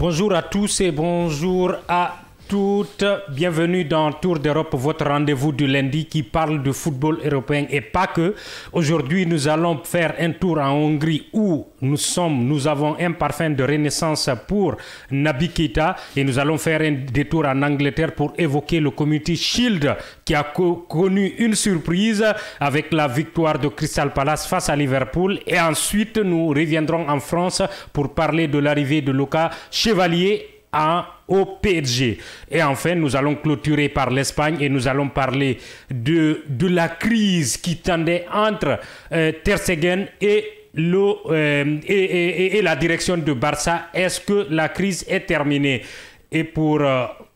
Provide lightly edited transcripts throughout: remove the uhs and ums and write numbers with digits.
Bonjour à tous et bonjour à toutes. Bienvenue dans Tour d'Europe, votre rendez-vous du lundi qui parle de football européen et pas que. Aujourd'hui, nous allons faire un tour en Hongrie où nous avons un parfum de renaissance pour Naby Keita et nous allons faire un détour en Angleterre pour évoquer le Community Shield qui a connu une surprise avec la victoire de Crystal Palace face à Liverpool et ensuite nous reviendrons en France pour parler de l'arrivée de Luca Chevalier au PSG. Et enfin, nous allons clôturer par l'Espagne et nous allons parler de la crise qui tendait entre Ter Stegen et la direction de Barça. Est-ce que la crise est terminée? Et pour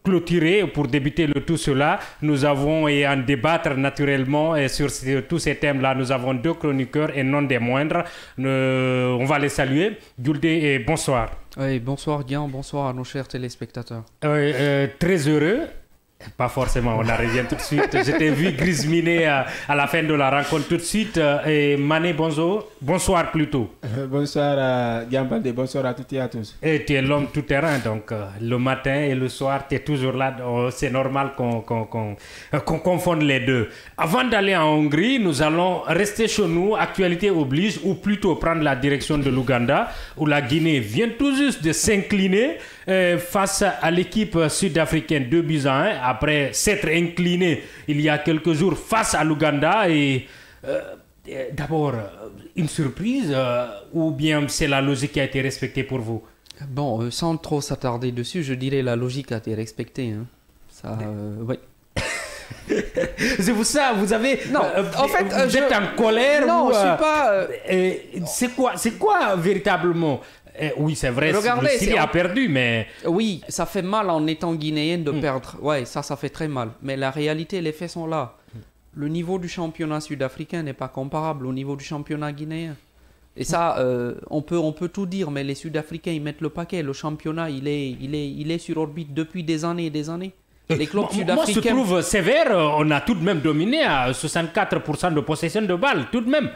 clôturer, pour débuter le tout cela, nous avons et en débattre naturellement sur tous ces thèmes-là. Nous avons deux chroniqueurs et non des moindres. On va les saluer. Gulde, bonsoir. Oui, bonsoir Guillaume, bonsoir à nos chers téléspectateurs. Très heureux. Pas forcément, on en revient tout de suite. Je t'ai vu grisminer à la fin de la rencontre tout de suite. Et Mané, bonsoir plutôt. Bonsoir Guillaume Baldé, bonsoir à toutes et à tous. Et tu es l'homme tout-terrain, donc le matin et le soir, tu es toujours là. C'est normal qu'on confonde les deux. Avant d'aller en Hongrie, nous allons rester chez nous, actualité oblige, ou plutôt prendre la direction de l'Ouganda, où la Guinée vient tout juste de s'incliner face à l'équipe sud-africaine 2-1 après s'être incliné il y a quelques jours face à l'Ouganda. Et d'abord, une surprise ou bien c'est la logique qui a été respectée pour vous? Bon, sans trop s'attarder dessus, je dirais la logique a été respectée. Hein. Ça, ouais. C'est pour ça, vous avez... Non, en fait, vous êtes en colère? Non, ou, je suis pas... C'est quoi véritablement? Oui, c'est vrai, regardez, le Syrie a perdu, mais... Oui, ça fait mal en étant guinéen de perdre. Ouais, ça fait très mal. Mais la réalité, les faits sont là. Le niveau du championnat sud-africain n'est pas comparable au niveau du championnat guinéen. Et ça, on peut tout dire, mais les Sud-Africains, ils mettent le paquet. Le championnat, il est sur orbite depuis des années et des années. Les clubs sud-africains... Moi, je trouve sévère. On a tout de même dominé à 64% de possession de balles, tout de même.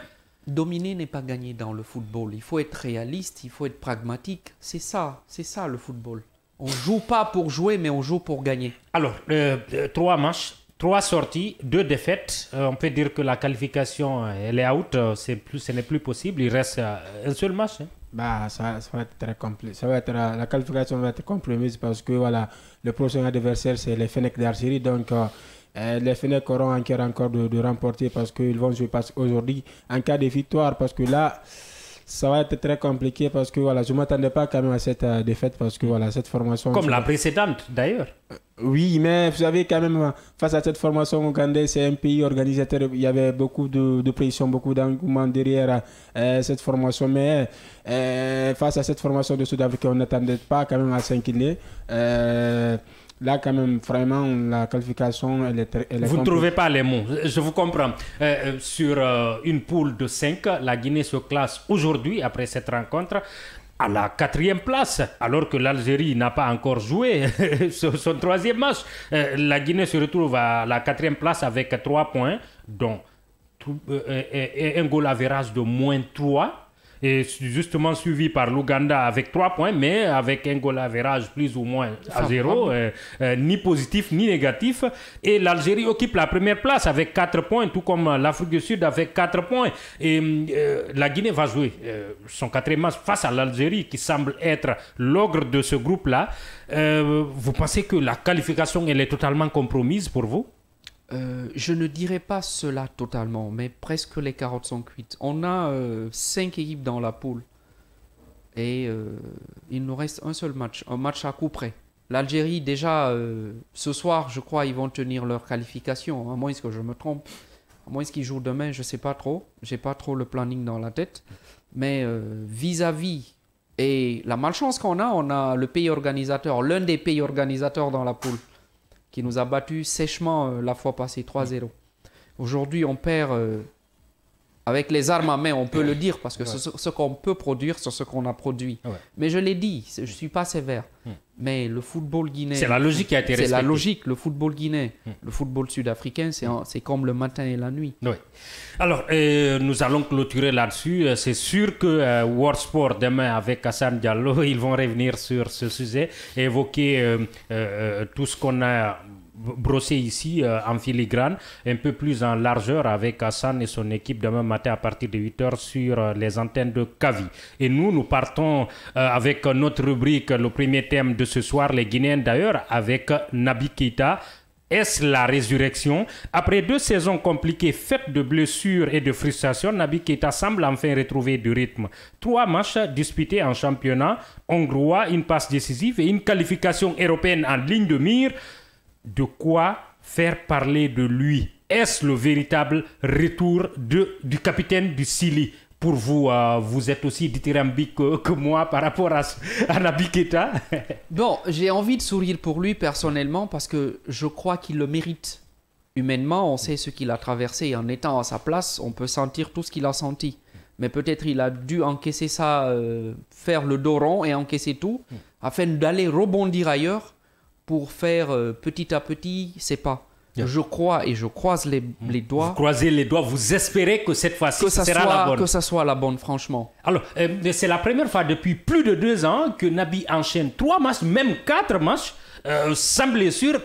Dominer n'est pas gagner dans le football. Il faut être réaliste, il faut être pragmatique. C'est ça le football. On joue pas pour jouer, mais on joue pour gagner. Alors, 3 matchs, 3 sorties, 2 défaites. On peut dire que la qualification, elle est out. Ce n'est plus possible. Il reste un seul match. Hein. Bah, ça va être très compliqué. La qualification va être compromise parce que voilà, le prochain adversaire, c'est les Fennecs d'Algérie. Donc, les Fennecs auront encore de remporter parce qu'ils vont jouer aujourd'hui en cas de victoire. Parce que là, ça va être très compliqué parce que voilà, je ne m'attendais pas quand même à cette défaite parce que voilà, cette formation... Comme la précédente d'ailleurs. Oui, mais vous savez quand même, face à cette formation ougandaise, c'est un pays organisateur. Il y avait beaucoup de pression, beaucoup d'engouement derrière cette formation. Mais face à cette formation de Sud-Afrique, on n'attendait pas quand même à s'incliner. Là, quand même, vraiment, la qualification, elle est vous ne trouvez pas les mots, je vous comprends. Sur une poule de 5, la Guinée se classe aujourd'hui, après cette rencontre, à la 4e place, alors que l'Algérie n'a pas encore joué son 3e match. La Guinée se retrouve à la 4e place avec 3 points, dont un goal average de -3. Et justement suivi par l'Ouganda avec 3 points, mais avec un goal average plus ou moins à 0, ni positif ni négatif. Et l'Algérie occupe la première place avec 4 points, tout comme l'Afrique du Sud avec 4 points. Et la Guinée va jouer son 4e match face à l'Algérie, qui semble être l'ogre de ce groupe-là. Vous pensez que la qualification, elle est totalement compromise pour vous? Je ne dirais pas cela totalement, mais presque les carottes sont cuites. On a 5 équipes dans la poule et il nous reste un seul match, un match à coup près. L'Algérie, déjà, ce soir, je crois, ils vont tenir leur qualification, à moins que je me trompe. À moins qu'ils jouent demain, je ne sais pas trop. Je n'ai pas trop le planning dans la tête. Mais vis-à-vis, et la malchance qu'on a, on a le pays organisateur, l'un des pays organisateurs dans la poule, qui nous a battus sèchement la fois passée, 3-0. Aujourd'hui, on perd Avec les armes à main, on peut le dire, parce que ce qu'on peut produire, c'est ce qu'on a produit. Ouais. Mais je l'ai dit, je ne suis pas sévère. Mais le football guinéen... C'est la logique qui a été respectée. C'est la logique, le football guinéen. Le football sud-africain, c'est comme le matin et la nuit. Oui. Alors, nous allons clôturer là-dessus. C'est sûr que World Sport, demain, avec Hassan Diallo, ils vont revenir sur ce sujet et évoquer tout ce qu'on a brossé ici en filigrane, un peu plus en largeur avec Hassan et son équipe demain matin à partir de 8h sur les antennes de Kavi. Et nous partons avec notre rubrique, le premier thème de ce soir, les Guinéens d'ailleurs, avec Naby Keïta. Est-ce la résurrection? Après 2 saisons compliquées faites de blessures et de frustrations, Naby Keïta semble enfin retrouver du rythme. 3 matchs disputés en championnat hongrois, une passe décisive et une qualification européenne en ligne de mire. De quoi faire parler de lui? Est-ce le véritable retour du capitaine du Sili? Pour vous, vous êtes aussi dithyrambique que moi par rapport à Naby Keïta. Bon, j'ai envie de sourire pour lui personnellement parce que je crois qu'il le mérite. Humainement, on sait ce qu'il a traversé. En étant à sa place, on peut sentir tout ce qu'il a senti. Mais peut-être il a dû encaisser ça, faire le dos rond et encaisser tout, afin d'aller rebondir ailleurs pour faire petit à petit ses pas. Yeah. Je crois et je croise les doigts. Vous croisez les doigts, vous espérez que cette fois-ci, ce sera la bonne. Que ça soit la bonne, franchement. Alors, c'est la première fois depuis plus de 2 ans que Naby enchaîne 3 matchs, même 4 matchs, sans blessure,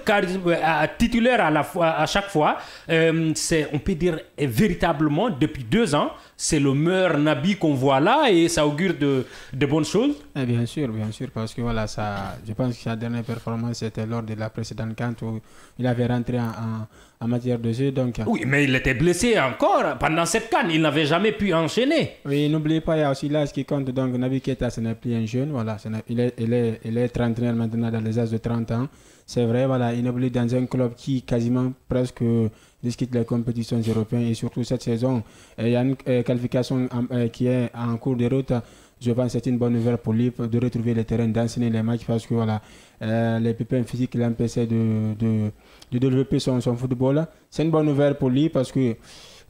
titulaire à chaque fois. On peut dire véritablement, depuis 2 ans, c'est le meilleur Naby qu'on voit là et ça augure de bonnes choses. Bien sûr, parce que voilà, je pense que sa dernière performance c'était lors de la précédente CAN où il avait rentré en matière de jeu. Donc... Oui, mais il était blessé encore pendant cette CAN, il n'avait jamais pu enchaîner. Oui, n'oubliez pas, il y a aussi l'âge qui compte. Donc Naby Keïta, ce n'est plus un jeune, voilà, il est trentenaire maintenant dans les âges de 30 ans. C'est vrai, voilà, il évolue dans un club qui quasiment presque discute les compétitions européennes et surtout cette saison, il y a une qualification qui est en cours de route. Je pense que c'est une bonne nouvelle pour lui de retrouver le terrain, d'enseigner les matchs parce que voilà, les pépins physiques l'empêchaient de développer son football. C'est une bonne nouvelle pour lui parce que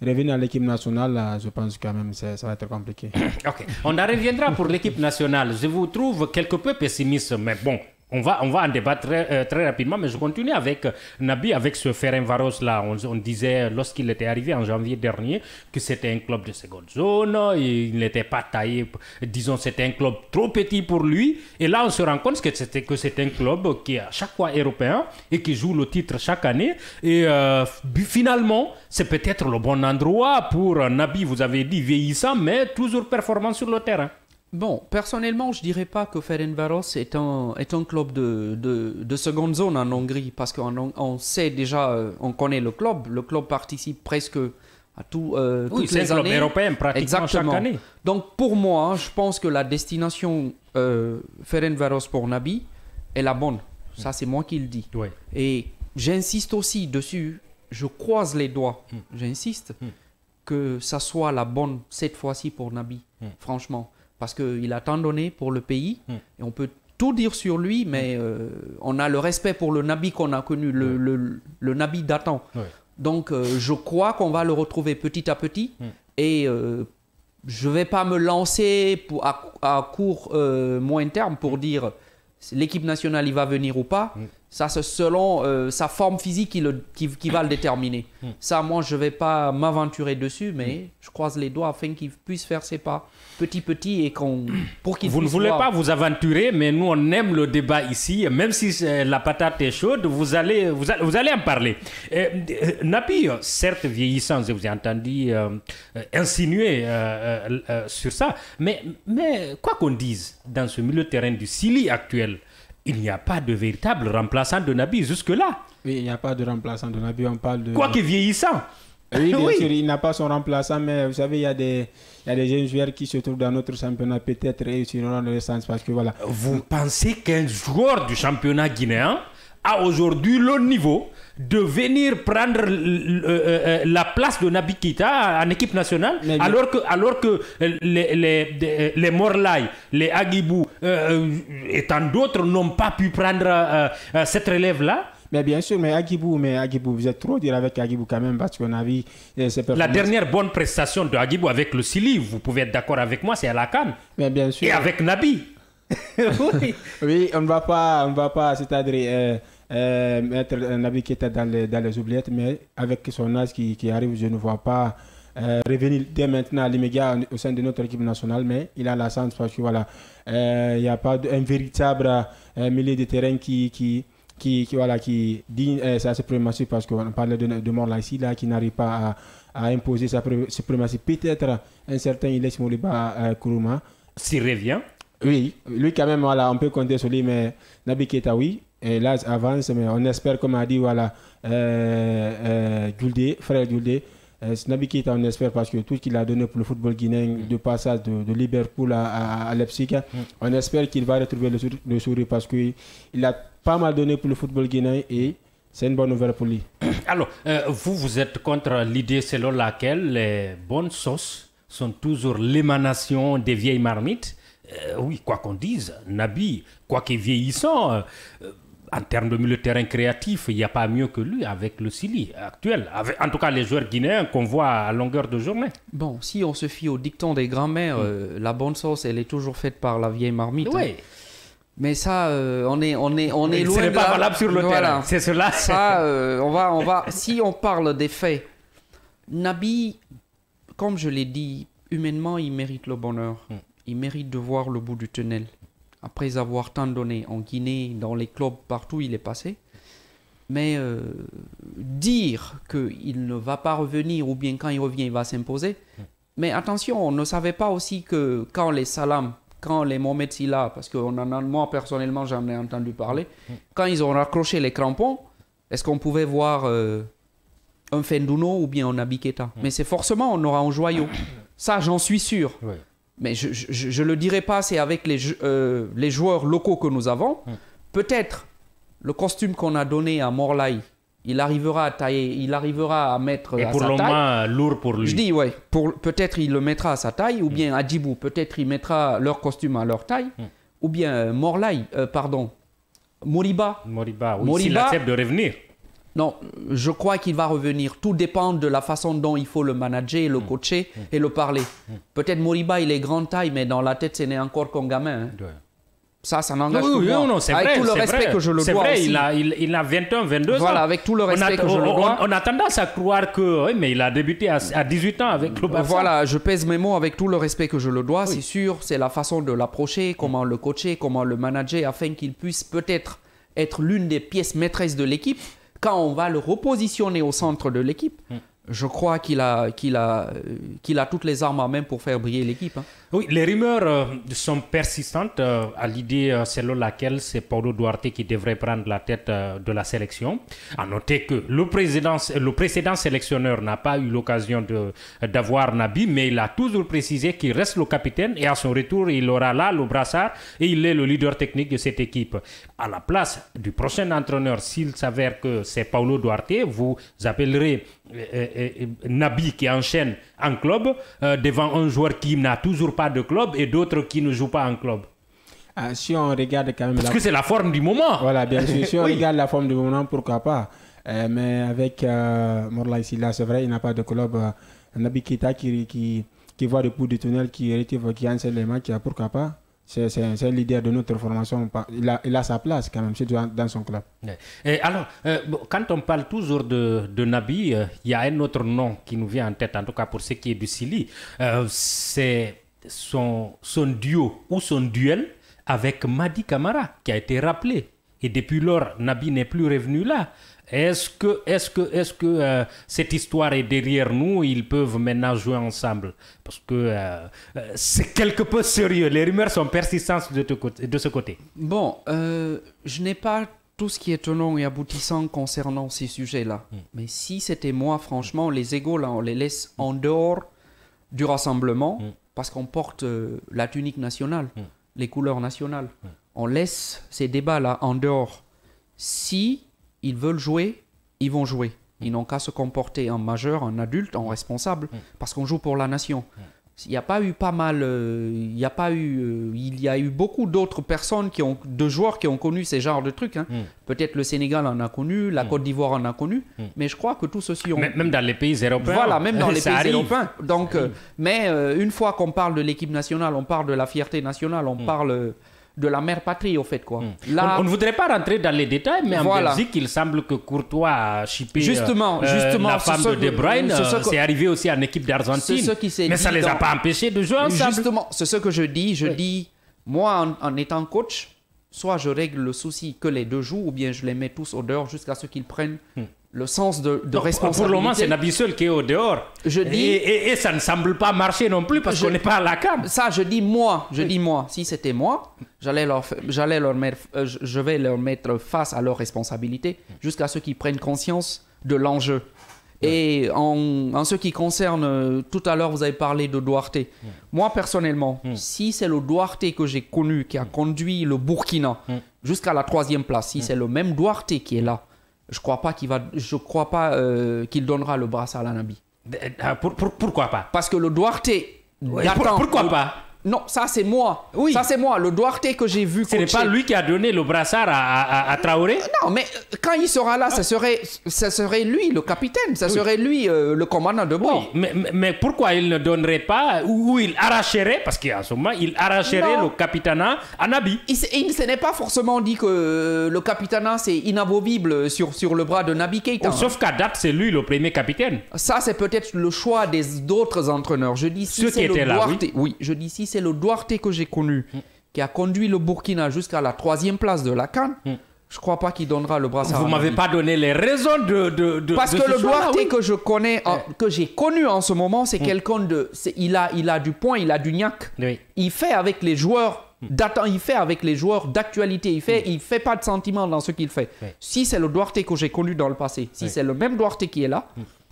revenir à l'équipe nationale, je pense quand même ça va être compliqué. Ok, on en reviendra pour l'équipe nationale. Je vous trouve quelque peu pessimiste, mais bon. On va en débattre très rapidement, mais je continue avec Naby, avec ce Ferencváros là. On disait lorsqu'il était arrivé en janvier dernier que c'était un club de seconde zone, il n'était pas taillé, disons c'était un club trop petit pour lui. Et là on se rend compte que c'est un club qui est à chaque fois européen et qui joue le titre chaque année. Et finalement, c'est peut-être le bon endroit pour Naby, vous avez dit vieillissant, mais toujours performant sur le terrain. Bon, personnellement, je ne dirais pas que Ferencváros est un club de seconde zone en Hongrie, parce qu'on sait déjà, on connaît le club. Le club participe presque à toutes les années. Oui, c'est un club européen pratiquement chaque année. Donc pour moi, je pense que la destination Ferencváros pour Naby est la bonne. Ça, c'est moi qui le dis. Oui. Et j'insiste aussi dessus, je croise les doigts, j'insiste, que ça soit la bonne cette fois-ci pour Naby, franchement. Parce qu'il a tant donné pour le pays, et on peut tout dire sur lui, mais on a le respect pour le Naby qu'on a connu, le Naby datant. Ouais. Donc je crois qu'on va le retrouver petit à petit, et je ne vais pas me lancer à court, moyen terme pour dire l'équipe nationale il va venir ou pas. Ça, c'est selon sa forme physique qui va le déterminer. Ça, moi, je ne vais pas m'aventurer dessus, mais je croise les doigts afin qu'il puisse faire ses pas petit et pour qu'il Vous ne voulez pas vous aventurer, mais nous, on aime le débat ici. Même si la patate est chaude, vous allez en parler. Naby, certes vieillissant, je vous ai entendu insinuer sur ça, mais quoi qu'on dise, dans ce milieu de terrain du Sili actuel, il n'y a pas de véritable remplaçant de Naby jusque-là. Oui, il n'y a pas de remplaçant de Naby, on parle de... Quoique vieillissant. Oui, bien sûr, il n'a pas son remplaçant, mais vous savez, il y a des jeunes joueurs qui se trouvent dans notre championnat, peut-être réussiront le sens parce que voilà. Vous pensez qu'un joueur du championnat guinéen a aujourd'hui le niveau de venir prendre la place de Naby Keïta en équipe nationale, alors que les Morlaï, les Agibou et tant d'autres n'ont pas pu prendre cette relève-là? Mais bien sûr, mais Agibou, vous êtes trop dur avec Agibou quand même, parce qu'on a vu ses performances. La dernière bonne prestation de Agibou avec le Sili, vous pouvez être d'accord avec moi, c'est à la CAN. Mais bien sûr. Et avec Nabi. Oui, on ne va pas, c'est-à-dire mettre Nabi Keita dans les oubliettes, mais avec son âge qui arrive, je ne vois pas revenir dès maintenant à l'immédiat au sein de notre équipe nationale, mais il a la chance parce que voilà, il n'y a pas un véritable milieu de terrain qui digne sa suprématie, parce qu'on parlait de Morla ici, là, qui n'arrive pas à imposer sa suprématie. Peut-être un certain Iles Moriba Kourouma. S'il revient. Oui, lui quand même, voilà, on peut compter sur lui, mais Nabi Keita, oui. Et là, avance, mais on espère, comme a dit, voilà, frère Gouldé, Nabi Keita, on espère, parce que tout ce qu'il a donné pour le football guinéen, de passage de Liverpool à Leipzig, on espère qu'il va retrouver le sourire, parce qu'il a pas mal donné pour le football guinéen et c'est une bonne nouvelle pour lui. Alors, vous êtes contre l'idée selon laquelle les bonnes sauces sont toujours l'émanation des vieilles marmites. Oui, quoi qu'on dise, Nabi, quoique vieillissant, en termes de milieu de terrain créatif, il n'y a pas mieux que lui avec le Sili actuel. En tout cas, les joueurs guinéens qu'on voit à longueur de journée. Bon, si on se fie au dicton des grands-mères, la bonne sauce, elle est toujours faite par la vieille marmite. Oui. Hein. Mais ça, on est loin de ce n'est pas valable sur le terrain. C'est cela. Ça, on va. Si on parle des faits, Nabi, comme je l'ai dit, humainement, il mérite le bonheur. Il mérite de voir le bout du tunnel. Après avoir tant donné en Guinée, dans les clubs, partout il est passé. Mais dire qu'il ne va pas revenir, ou bien quand il revient, il va s'imposer. Mais attention, on ne savait pas aussi que quand les Salam, quand les Mohamed Silla, parce que moi personnellement j'en ai entendu parler, quand ils ont raccroché les crampons, est-ce qu'on pouvait voir un Fendouno ou bien un Nabi Keita? Mais c'est forcément, on aura un joyau. Ça, j'en suis sûr. Oui. Mais je ne le dirai pas, c'est avec les joueurs locaux que nous avons. Peut-être le costume qu'on a donné à Morlaï, il arrivera à tailler, il arrivera à mettre à sa taille. Et pour le moins lourd pour lui. Je dis, ouais, peut-être il le mettra à sa taille, ou bien à Djibou, peut-être il mettra leur costume à leur taille, ou bien Morlaï, Moriba. Oui, s'il accepte de revenir. Non, je crois qu'il va revenir. Tout dépend de la façon dont il faut le manager, le coacher et le parler. Peut-être Moriba, il est grande taille, mais dans la tête, ce n'est encore qu'un gamin. Hein. Ouais. Ça n'engage que moi. Non, c'est avec vrai, tout le respect que je le dois aussi. Il a 21, 22 ans. Voilà, avec tout le respect que je le dois. On a tendance à croire que... Oui, mais il a débuté à 18 ans avec le Barça. Voilà, je pèse mes mots avec tout le respect que je le dois. Oui. C'est sûr, c'est la façon de l'approcher, comment le coacher, comment le manager, afin qu'il puisse peut-être être l'une des pièces maîtresses de l'équipe. Quand on va le repositionner au centre de l'équipe, je crois qu'il a toutes les armes à main pour faire briller l'équipe. Hein. Oui, les rumeurs sont persistantes à l'idée selon laquelle c'est Paulo Duarte qui devrait prendre la tête de la sélection. À noter que le précédent sélectionneur n'a pas eu l'occasion d'avoir Nabi, mais il a toujours précisé qu'il reste le capitaine et à son retour, il aura là le brassard et il est le leader technique de cette équipe. À la place du prochain entraîneur, s'il s'avère que c'est Paulo Duarte, vous appellerez Nabi qui enchaîne en club devant un joueur qui n'a toujours pas de club et d'autres qui ne jouent pas en club. Si on regarde quand même... Parce que c'est la forme du moment. Voilà, bien sûr. Si on regarde la forme du moment, pourquoi pas. Mais avec Morla ici, là, c'est vrai, il n'a pas de club. Nabi Keita qui voit le bout du tunnel, qui enseigne les matchs, pourquoi pas. C'est un leader de notre formation. Il a sa place quand même, surtout dans son club. Et alors, quand on parle toujours de Nabi, il y a un autre nom qui nous vient en tête, en tout cas pour ce qui est du Sili. C'est son duo ou son duel avec Madi Camara qui a été rappelé. Et depuis lors, Nabi n'est plus revenu là. Est-ce que cette histoire est derrière nous? Ils peuvent maintenant jouer ensemble? Parce que c'est quelque peu sérieux. Les rumeurs sont persistantes de ce côté. Bon, je n'ai pas tout ce qui est tenant et aboutissant concernant ces sujets-là. Mais si c'était moi, franchement, les égos, là, on les laisse en dehors du rassemblement parce qu'on porte la tunique nationale, les couleurs nationales. On laisse ces débats-là en dehors. Si ils veulent jouer, ils vont jouer. Ils n'ont qu'à se comporter en majeur, en adulte, en responsable, parce qu'on joue pour la nation. il y a pas eu pas mal, il y a eu beaucoup d'autres personnes de joueurs qui ont connu ces genres de trucs. Hein. Peut-être le Sénégal en a connu, la Côte d'Ivoire en a connu, mais je crois que tous ceux-ci ont... Même dans les pays européens. Voilà, même dans les pays arrive. européens. Donc, mais une fois qu'on parle de l'équipe nationale, on parle de la fierté nationale, on parle de la mère patrie, au fait, quoi. Là, on ne voudrait pas rentrer dans les détails, mais en Belgique, il semble que Courtois a chippé justement, la femme de De Bruyne. C'est arrivé aussi en équipe d'Argentine. Mais ça ne les a pas empêchés de jouer ensemble. Justement, c'est ce que je dis. Je dis, moi, en étant coach, soit je règle le souci que les deux jouent, ou bien je les mets tous au dehors jusqu'à ce qu'ils prennent le sens de responsabilité. Pour le moment, c'est Naby seul qui est au dehors. Je dis, et ça ne semble pas marcher non plus parce qu'on n'est pas à la CAN. Ça, je dis moi. Si c'était moi, je vais leur mettre face à leurs responsabilités jusqu'à ce qu'ils prennent conscience de l'enjeu. Et en ce qui concerne, tout à l'heure, vous avez parlé de Duarte. Moi, personnellement, si c'est le Duarte que j'ai connu qui a conduit le Burkina jusqu'à la 3e place, si c'est le même Duarte qui est là, je crois pas qu'il donnera le brassard à Naby. Pourquoi pas? Parce que le Duarte... Pourquoi pas? Non, ça c'est moi. Oui. Ça c'est moi. Le Duarte que j'ai vu coacher. Ce n'est pas lui qui a donné le brassard à Traoré? Non, mais quand il sera là, ça serait lui le capitaine. Ça serait lui le commandant de bord. Oui, mais pourquoi il ne donnerait pas ou il arracherait, parce qu'en ce moment, il arracherait le capitanat à Naby? Ce n'est pas forcément dit que le capitanat c'est inamovible sur le bras de Naby Keïta. Sauf qu'à date, c'est lui le premier capitaine. Ça, c'est peut-être le choix d'autres entraîneurs. Je dis si c'est le Duarte. Oui, je dis si c'est le Duarte que j'ai connu, qui a conduit le Burkina jusqu'à la 3e place de la CAN, je ne crois pas qu'il donnera le brassard. Vous ne m'avez pas donné les raisons de parce que le Duarte que je connais, que j'ai connu en ce moment, c'est quelqu'un de... Il a du poing, il a du gnac. Oui. Il fait avec les joueurs... il fait avec les joueurs d'actualité, il fait pas de sentiment dans ce qu'il fait. Si c'est le Duarte que j'ai connu dans le passé, si c'est le même Duarte qui est là,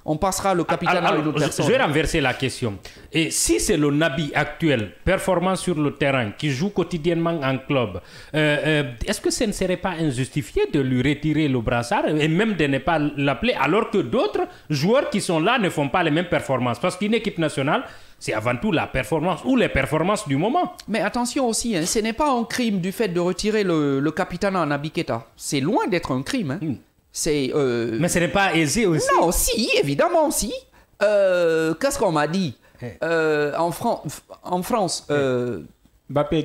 on passera le capitaine à une autre personne. Je vais renverser la question. Et si c'est le Naby actuel, performant sur le terrain, qui joue quotidiennement en club, est-ce que ce ne serait pas injustifié de lui retirer le brassard et même de ne pas l'appeler alors que d'autres joueurs qui sont là ne font pas les mêmes performances? Parce qu'une équipe nationale, c'est avant tout la performance ou les performances du moment. Mais attention aussi, ce n'est pas un crime du fait de retirer le capitaine à Naby Keïta. C'est loin d'être un crime. Mais ce n'est pas aisé aussi. Non, si, évidemment, si. Qu'est-ce qu'on m'a dit en France Mbappé et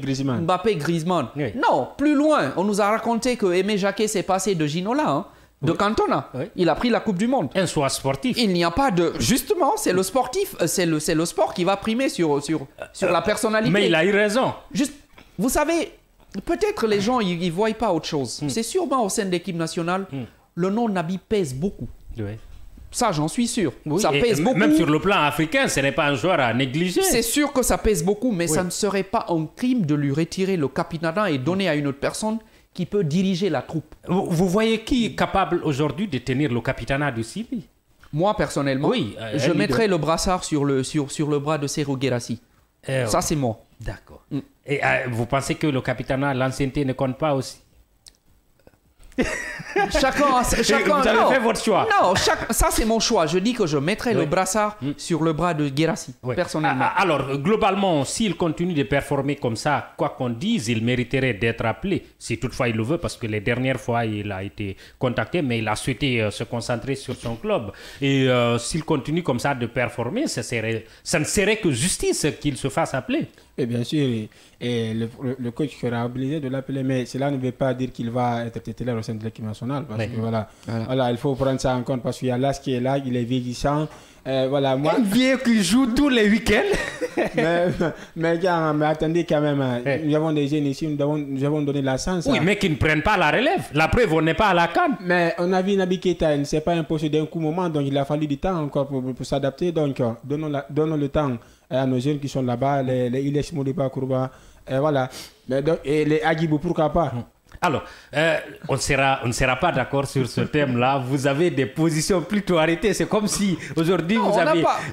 Griezmann. Oui. Non, plus loin. On nous a raconté que Aimé Jacquet s'est passé de Ginola, de Cantona. Oui. Il a pris la Coupe du Monde. Un choix sportif. Il n'y a pas de... Justement, c'est le sportif, c'est le sport qui va primer sur la personnalité. Mais il a eu raison. Vous savez, peut-être les gens, ils ne voient pas autre chose. C'est sûrement au sein de l'équipe nationale... Le nom Naby pèse beaucoup. Oui. Ça, j'en suis sûr. Oui, ça pèse beaucoup. Même sur le plan africain, ce n'est pas un joueur à négliger. C'est sûr que ça pèse beaucoup, mais ça ne serait pas un crime de lui retirer le capitanat et donner à une autre personne qui peut diriger la troupe. Vous voyez qui est capable aujourd'hui de tenir le capitanat du Sili? Moi, personnellement, je mettrais le brassard sur le bras de Serhou Guirassy. Ça, c'est moi. D'accord. Et vous pensez que le capitanat, l'ancienneté ne compte pas aussi? Chacun vous avez fait votre choix. Non, ça c'est mon choix. Je dis que je mettrai le brassard sur le bras de Guirassy, personnellement. Alors, globalement, s'il continue de performer comme ça, quoi qu'on dise, il mériterait d'être appelé, si toutefois il le veut, parce que les dernières fois, il a été contacté, mais il a souhaité se concentrer sur son club. Et s'il continue comme ça de performer, ça ne serait que justice qu'il se fasse appeler. Et bien sûr, et le coach sera obligé de l'appeler, mais cela ne veut pas dire qu'il va être titulaire au sein de l'équipe nationale. Parce que voilà, il faut prendre ça en compte parce qu'il y a l'âge qui est là, il est vieillissant. Voilà, moi... Un vieux qui joue tous les week-ends. mais attendez quand même, nous avons des jeunes ici, nous avons donné la chance. Oui, mais qui ne prennent pas la relève. La preuve, on n'est pas à la CAN. Mais on a vu Naby Keïta, il ne s'est pas imposé d'un coup moment, donc il a fallu du temps encore pour s'adapter. Donc donnons le temps à nos jeunes qui sont là-bas, les Ilesh Modiba Kourba, voilà. Et les Agibou, pourquoi pas? Alors, on ne sera pas d'accord sur ce thème-là. Vous avez des positions plutôt arrêtées. C'est comme si aujourd'hui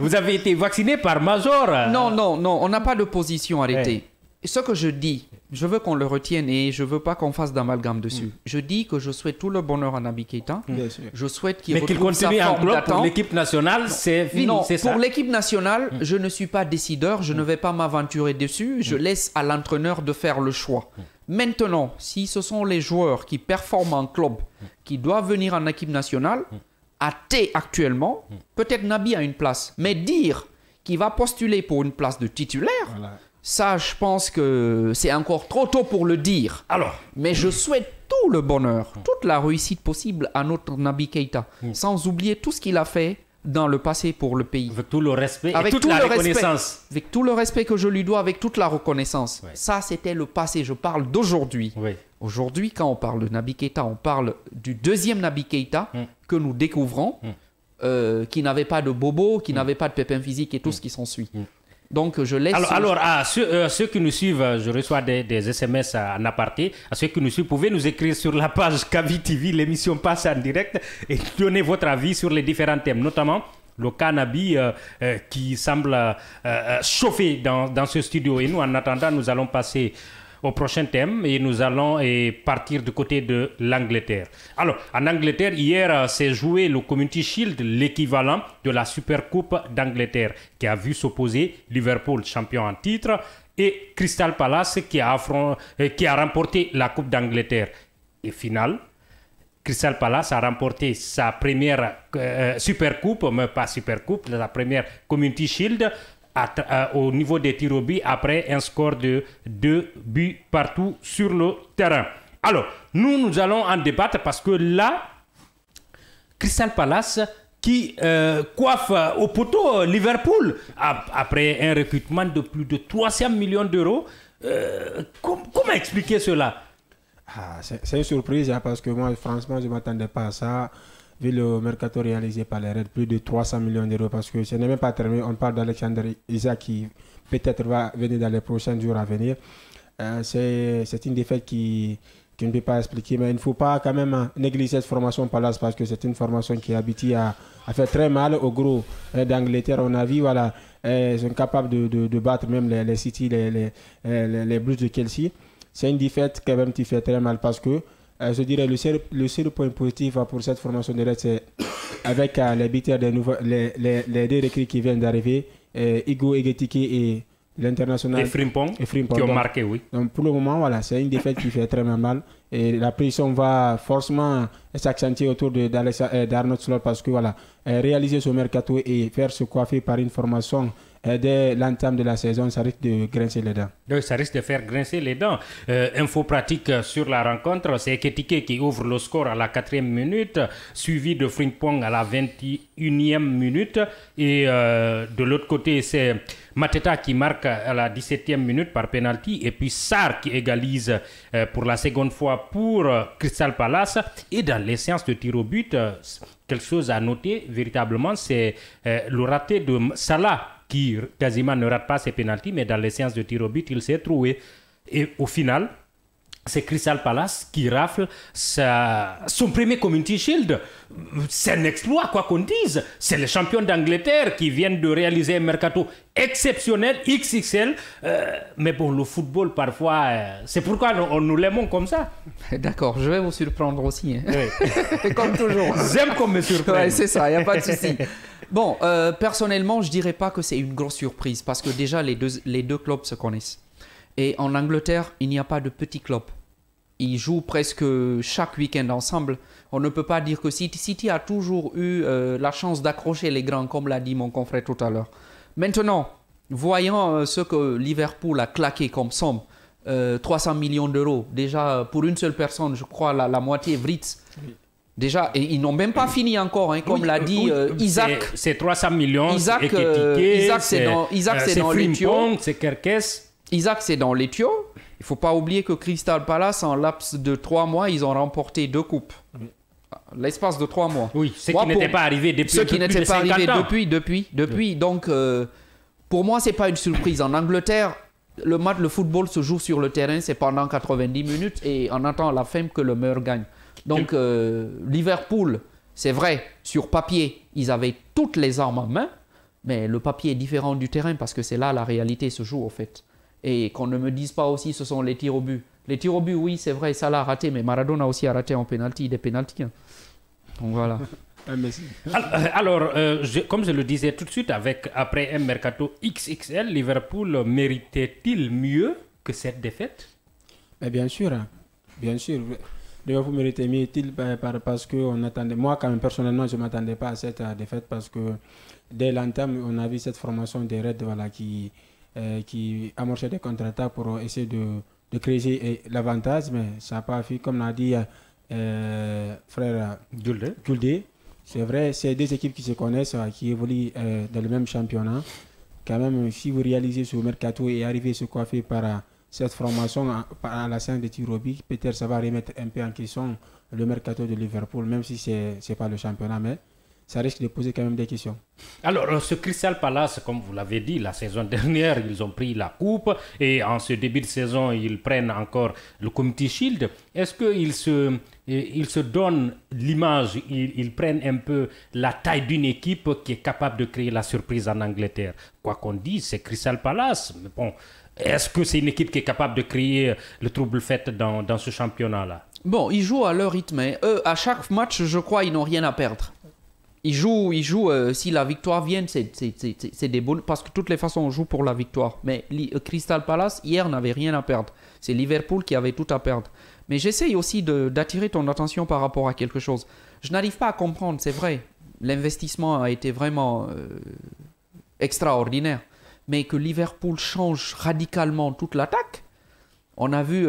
vous avez été vacciné par Major. Non, on n'a pas de position arrêtée. ce que je dis, je veux qu'on le retienne et je veux pas qu'on fasse d'amalgame dessus. Je dis que je souhaite tout le bonheur à Naby Keita. Bien sûr. Je souhaite qu'il Mais qu'il retrouve sa continue en forme club d'attente. pour l'équipe nationale, c'est fini, Non, c'est ça. pour l'équipe nationale, je ne suis pas décideur, je ne vais pas m'aventurer dessus, je laisse à l'entraîneur de faire le choix. Maintenant, si ce sont les joueurs qui performent en club, qui doivent venir en équipe nationale, à T actuellement, peut-être Naby a une place, mais dire qu'il va postuler pour une place de titulaire, Voilà. ça je pense que c'est encore trop tôt pour le dire. Alors, Mais je souhaite tout le bonheur, toute la réussite possible à notre Naby Keita, sans oublier tout ce qu'il a fait dans le passé pour le pays. avec tout le respect Avec et toute tout la le respect. reconnaissance. Avec tout le respect que je lui dois, avec toute la reconnaissance. Ouais. Ça, c'était le passé. Je parle d'aujourd'hui. Oui. Aujourd'hui, quand on parle de Naby Keita, on parle du deuxième Naby Keita que nous découvrons, qui n'avait pas de bobo, qui n'avait pas de pépins physiques et tout ce qui s'ensuit. Donc, je laisse... Alors à ceux qui nous suivent, je reçois des SMS en aparté. À ceux qui nous suivent, vous pouvez nous écrire sur la page Kavi TV, l'émission passe en direct, et donner votre avis sur les différents thèmes, notamment le cas Naby qui semble chauffer dans ce studio. Et nous, en attendant, nous allons passer au prochain thème et nous allons partir du côté de l'Angleterre. Alors, en Angleterre, hier, s'est joué le Community Shield, l'équivalent de la Super Coupe d'Angleterre, qui a vu s'opposer Liverpool, champion en titre, et Crystal Palace, qui a remporté la Coupe d'Angleterre. Et finale, Crystal Palace a remporté sa première Super Coupe, mais pas Super Coupe, la première Community Shield, au niveau des tirs au but après un score de 2 buts partout sur le terrain. Alors, nous allons en débattre parce que là, Crystal Palace qui coiffe au poteau Liverpool après un recrutement de plus de 300 millions d'euros. Comment expliquer cela? C'est une surprise hein, parce que moi, franchement, je ne m'attendais pas à ça. Vu le mercato réalisé par les Reds, plus de 300 millions d'euros parce que ce n'est même pas terminé. On parle d'Alexander Isak qui peut-être va venir dans les prochains jours à venir. C'est une défaite qui ne peut pas expliquer, mais il ne faut pas quand même négliger cette formation Palace parce que c'est une formation qui est habituée à faire très mal au gros d'Angleterre. On a vu, voilà, ils sont capables de battre même les City, les Blues de Chelsea. C'est une défaite quand même qui fait très mal parce que je dirais le seul point positif pour cette formation de Reds, c'est avec les buteurs les deux recrues qui viennent d'arriver, Igo Egetike et l'international Et Frimpong, qui ont marqué, oui. Donc pour le moment, voilà, c'est une défaite qui fait très mal. Et la pression va forcément s'accentuer autour d'Arnaud Slot parce que voilà, réaliser ce mercato et faire se coiffer par une formation dès l'entame de la saison, ça risque de grincer les dents. Donc, ça risque de faire grincer les dents. Info pratique sur la rencontre, c'est Ekitike qui ouvre le score à la 4e minute, suivi de Frimpong à la 21e minute. Et de l'autre côté, c'est Mateta qui marque à la 17e minute par penalty. Et puis Sarr qui égalise pour la seconde fois pour Crystal Palace. Et dans les séances de tir au but, quelque chose à noter véritablement, c'est le raté de Salah, qui quasiment ne rate pas ses pénaltys, mais dans les séances de tir au but, il s'est trouvé. Et au final, c'est Crystal Palace qui rafle son premier Community Shield. C'est un exploit, quoi qu'on dise. C'est les champions d'Angleterre qui viennent de réaliser un mercato exceptionnel, XXL. Mais bon, le football, parfois, c'est pourquoi nous l'aimons comme ça. D'accord, je vais vous surprendre aussi. Hein. Oui. Comme toujours. J'aime qu'on me surprenne. Ouais, c'est ça, il n'y a pas de souci. Bon, personnellement, je ne dirais pas que c'est une grosse surprise parce que déjà, les deux clubs se connaissent. Et en Angleterre, il n'y a pas de petits clubs. Ils jouent presque chaque week-end ensemble. On ne peut pas dire que City a toujours eu la chance d'accrocher les grands, comme l'a dit mon confrère tout à l'heure. Maintenant, voyant ce que Liverpool a claqué comme somme, 300 millions d'euros, déjà pour une seule personne, je crois la moitié Vritz. Oui. Déjà, et ils n'ont même pas fini encore, hein, comme l'a dit Isaac. C'est 300 millions. Isaac, c'est dans les tuyaux. C'est Kerkes. Isaac, c'est dans les tuyaux. Il ne faut pas oublier que Crystal Palace, en laps de 3 mois, ils ont remporté 2 coupes. L'espace de 3 mois. Oui, ce qui n'était pas arrivé depuis. Ce qui n'était pas arrivé depuis. Donc, pour moi, ce n'est pas une surprise. En Angleterre, le football se joue sur le terrain, c'est pendant 90 minutes et on attend à la fin que le meilleur gagne. Donc, Liverpool, c'est vrai, sur papier, ils avaient toutes les armes en main, mais le papier est différent du terrain parce que c'est là la réalité se joue, au fait. Et qu'on ne me dise pas aussi ce sont les tirs au but. Les tirs au but, oui, c'est vrai, ça l'a raté, mais Maradona aussi a raté en penalty, des penaltys. Hein. Donc voilà. Alors, comme je le disais tout de suite, après un mercato XXL, Liverpool méritait-il mieux que cette défaite? Mais bien sûr, hein. Bien sûr. Liverpool méritait mieux parce que on attendait. Moi, quand même, personnellement, je ne m'attendais pas à cette défaite parce que dès l'entame, on a vu cette formation des Reds qui amorçait des contre-attaques pour essayer de créer l'avantage, mais ça n'a pas fait, comme l'a dit frère Gouldé. C'est vrai, c'est deux équipes qui se connaissent, qui évoluent dans le même championnat. Quand même, si vous réalisez ce mercato et arrivez à se coiffer par cette formation à la scène de Tirobi, peut-être ça va remettre un peu en question le mercato de Liverpool, même si ce n'est pas le championnat, mais ça risque de poser quand même des questions. Alors, ce Crystal Palace, comme vous l'avez dit, la saison dernière, ils ont pris la coupe et en ce début de saison, ils prennent encore le Community Shield. Est-ce qu'ils se donnent l'image, ils prennent un peu la taille d'une équipe qui est capable de créer la surprise en Angleterre? Quoi qu'on dise, c'est Crystal Palace. Mais bon, est-ce que c'est une équipe qui est capable de créer le trouble fait dans ce championnat-là? Bon, ils jouent à leur rythme. Eux, à chaque match, je crois, ils n'ont rien à perdre. Ils jouent si la victoire vient, c'est des bonnes. Parce que de toutes les façons, on joue pour la victoire. Mais Crystal Palace, hier, n'avait rien à perdre. C'est Liverpool qui avait tout à perdre. Mais j'essaye aussi d'attirer ton attention par rapport à quelque chose. Je n'arrive pas à comprendre, c'est vrai. L'investissement a été vraiment extraordinaire. Mais que Liverpool change radicalement toute l'attaque. On a vu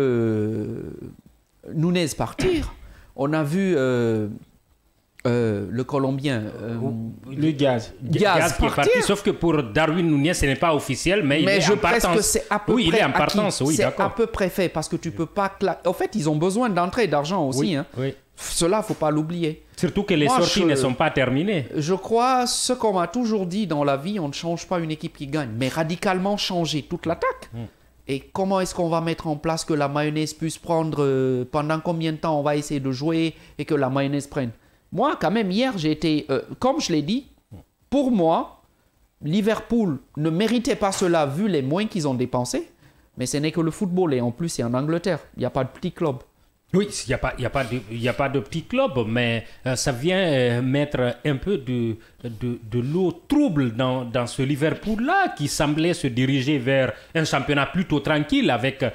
Nunez partir. On a vu... le Colombien, le Gaz qui est parti, sauf que pour Darwin Nunez, ce n'est pas officiel, mais il est en partance. Il est en partance, oui, d'accord. C'est à peu près fait, parce que tu peux pas... En fait, ils ont besoin d'entrée d'argent aussi. Oui, hein. oui. Cela, il ne faut pas l'oublier. Surtout que les sorties ne sont pas terminées. Je crois, ce qu'on m'a toujours dit dans la vie, on ne change pas une équipe qui gagne, mais radicalement changer toute l'attaque. Et comment est-ce qu'on va mettre en place que la mayonnaise puisse prendre... pendant combien de temps on va essayer de jouer et que la mayonnaise prenne? Moi, quand même, hier, j'ai été... comme je l'ai dit, pour moi, Liverpool ne méritait pas cela vu les moyens qu'ils ont dépensés. Mais ce n'est que le football. Et en plus, c'est en Angleterre. Il n'y a pas de petit club. Oui, il n'y a pas de petit club, mais ça vient mettre un peu de l'eau trouble dans ce Liverpool-là qui semblait se diriger vers un championnat plutôt tranquille après